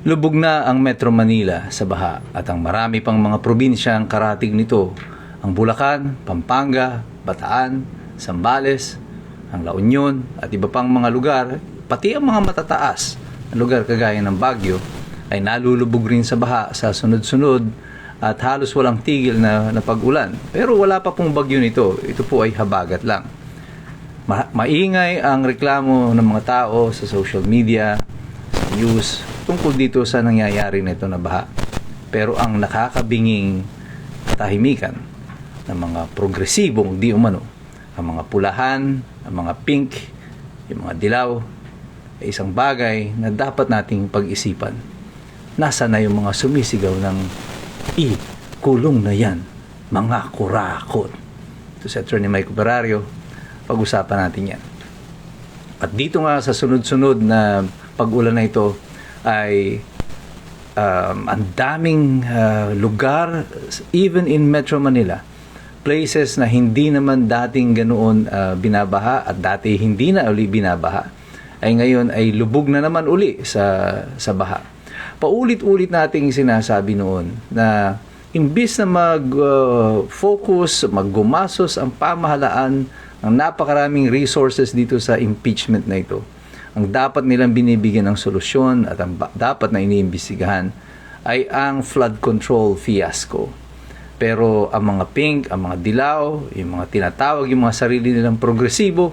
Lubog na ang Metro Manila sa baha at ang marami pang mga probinsya ang karatig nito. Ang Bulacan, Pampanga, Bataan, Zambales, ang La Union at iba pang mga lugar, pati ang mga matataas na lugar kagaya ng Baguio ay nalulubog rin sa baha sa sunod-sunod at halos walang tigil na pag-ulan. Pero wala pa pong bagyo nito, ito po ay habagat lang. Maingay ang reklamo ng mga tao sa social media, sa news, tungkol dito sa nangyayari nito na baha. Pero ang nakakabinging katahimikan ng mga progresibong di umano, ang mga pulahan, ang mga pink, yung mga dilaw, ay isang bagay na dapat nating pag-isipan. Nasa na yung mga sumisigaw ng kulong na yan, mga kurakot. Ito si Attorney Mike Operario, pag-usapan natin yan. At dito nga sa sunod-sunod na pag-ulan na ito ay ang daming lugar, even in Metro Manila, places na hindi naman dating ganoon binabaha at dati hindi na uli binabaha, ay ngayon ay lubog na naman uli sa baha. Paulit-ulit nating sinasabi noon na imbis na mag-focus, maggumasos ang pamahalaan ng napakaraming resources dito sa impeachment na ito, ang dapat nilang binibigyan ng solusyon at ang dapat na iniimbestigahan ay ang flood control fiasco. Pero ang mga pink, ang mga dilaw, yung mga tinatawag, yung mga sarili nilang progresibo,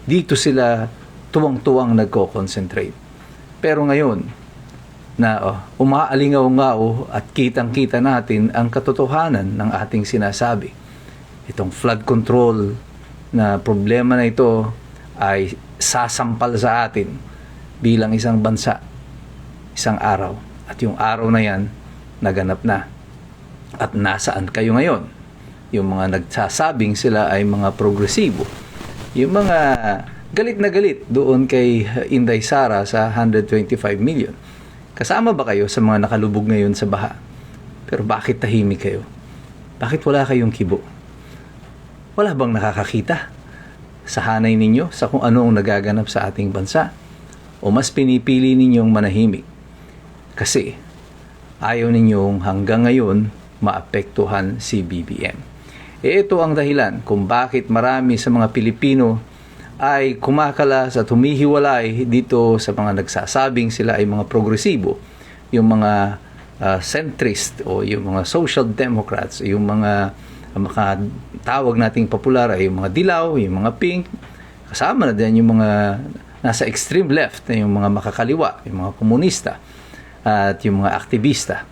dito sila tuwang-tuwang nagko-concentrate. Pero ngayon, na umaalingaw-ngaw at kitang-kita natin ang katotohanan ng ating sinasabi. Itong flood control na problema na ito ay sasampal sa atin bilang isang bansa, isang araw. At yung araw na yan, naganap na. At nasaan kayo ngayon? Yung mga nagsasabing sila ay mga progresibo. Yung mga galit na galit doon kay Inday Sara sa 125 million. Kasama ba kayo sa mga nakalubog ngayon sa baha? Pero bakit tahimik kayo? Bakit wala kayong kibo? Wala bang nakakakita sa hanay ninyo sa kung ano ang nagaganap sa ating bansa? O mas pinipili ninyong manahimik? Kasi ayaw ninyong hanggang ngayon maapektuhan si BBM. Ito ang dahilan kung bakit marami sa mga Pilipino ay kumakalas at humihiwalay dito sa mga nagsasabing sila ay mga progresibo, yung mga centrist o yung mga social democrats, yung mga tawag nating popular ay yung mga dilaw, yung mga pink, kasama na din yung mga nasa extreme left, yung mga makakaliwa, yung mga komunista at yung mga aktivista.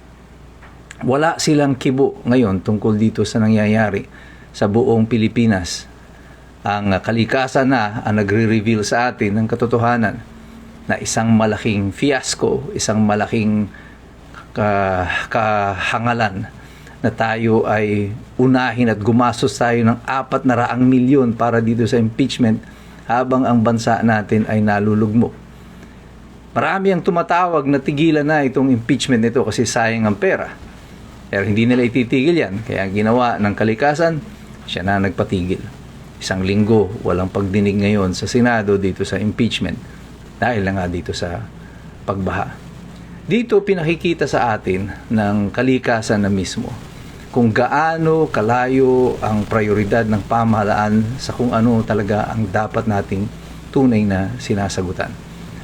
Wala silang kibo ngayon tungkol dito sa nangyayari sa buong Pilipinas. Ang kalikasan na ang nagre-reveal sa atin ng katotohanan na isang malaking fiasco, isang malaking kahangalan na tayo ay unahin at gumastos tayo ng 400 milyon para dito sa impeachment habang ang bansa natin ay nalulugmok. Marami ang tumatawag na tigilan na itong impeachment nito kasi sayang ang pera. Pero hindi nila ititigil yan. Kaya ginawa ng kalikasan, siya na nagpatigil. Isang linggo, walang pagdinig ngayon sa Senado dito sa impeachment dahil na nga dito sa pagbaha. Dito pinakikita sa atin ng kalikasan na mismo kung gaano kalayo ang prioridad ng pamahalaan sa kung ano talaga ang dapat nating tunay na sinasagutan.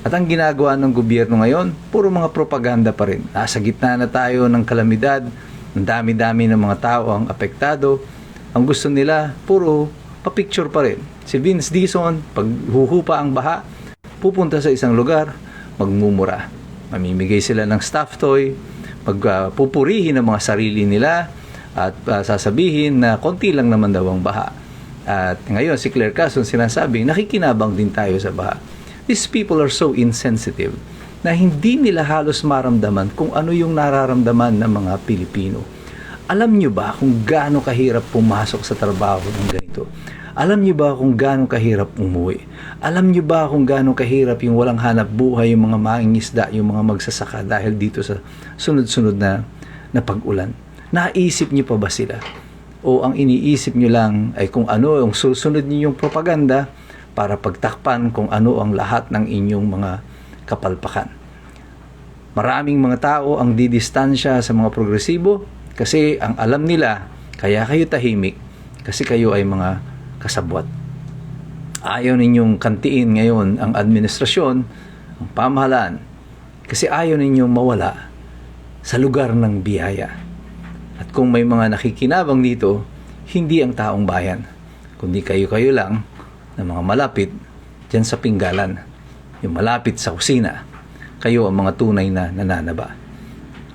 At ang ginagawa ng gobyerno ngayon, puro mga propaganda pa rin. Nasa gitna na tayo ng kalamidad, ng dami-dami ng mga tao ang apektado. Ang gusto nila, puro pa-picture pa rin. Si Vince Dizon, pag huhupa ang baha, pupunta sa isang lugar, magmumura. Mamimigay sila ng stuffed toy, pupurihin ang mga sarili nila, at sasabihin na konti lang naman daw ang baha. At ngayon, si Claire Castro sinasabi, nakikinabang din tayo sa baha. These people are so insensitive na hindi nila halos maramdaman kung ano yung nararamdaman ng mga Pilipino. Alam nyo ba kung gaano kahirap pumasok sa trabaho ng ganito? Alam nyo ba kung gaano kahirap umuwi? Alam nyo ba kung gaano kahirap yung walang hanap buhay, yung mga mangingisda, yung mga magsasaka dahil dito sa sunod-sunod na pag-ulan? Naisip nyo pa ba sila? O ang iniisip nyo lang ay kung ano yung susunod ninyong propaganda para pagtakpan kung ano ang lahat ng inyong mga kapalpakan? Maraming mga tao ang didistansya sa mga progresibo kasi ang alam nila, kaya kayo tahimik kasi kayo ay mga kasabwat. Ayaw ninyong kantiin ngayon ang administrasyon, ang pamahalaan, kasi ayaw ninyong mawala sa lugar ng biyaya. At kung may mga nakikinabang dito, hindi ang taong bayan, kundi kayo-kayo lang na mga malapit dyan sa pinggalan, yung malapit sa kusina. Kayo ang mga tunay na nananaba.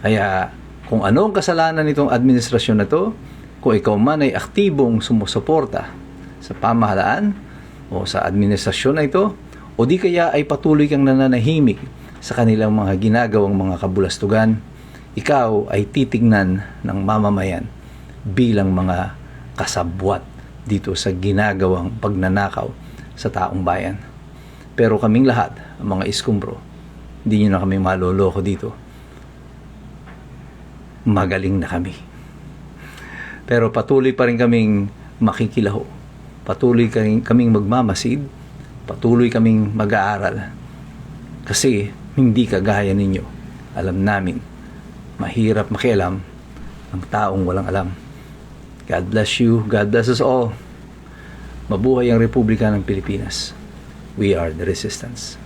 Kaya kung ano ang kasalanan nitong administrasyon na to, kung ikaw man ay aktibong sumusuporta sa pamahalaan o sa administrasyon na ito, o di kaya ay patuloy kang nananahimik sa kanilang mga ginagawang mga kabulastugan, ikaw ay titignan ng mamamayan bilang mga kasabwat dito sa ginagawang pagnanakaw sa taong bayan. Pero kaming lahat, ang mga iskumbro, hindi nyo na kami maloloko dito. Magaling na kami. Pero patuloy pa rin kaming makikilaho. Patuloy kaming magmamasid. Patuloy kaming mag-aaral. Kasi hindi kagaya ninyo. Alam namin, mahirap makialam ang taong walang alam. God bless you. God bless us all. Mabuhay ang Republika ng Pilipinas. We are the resistance.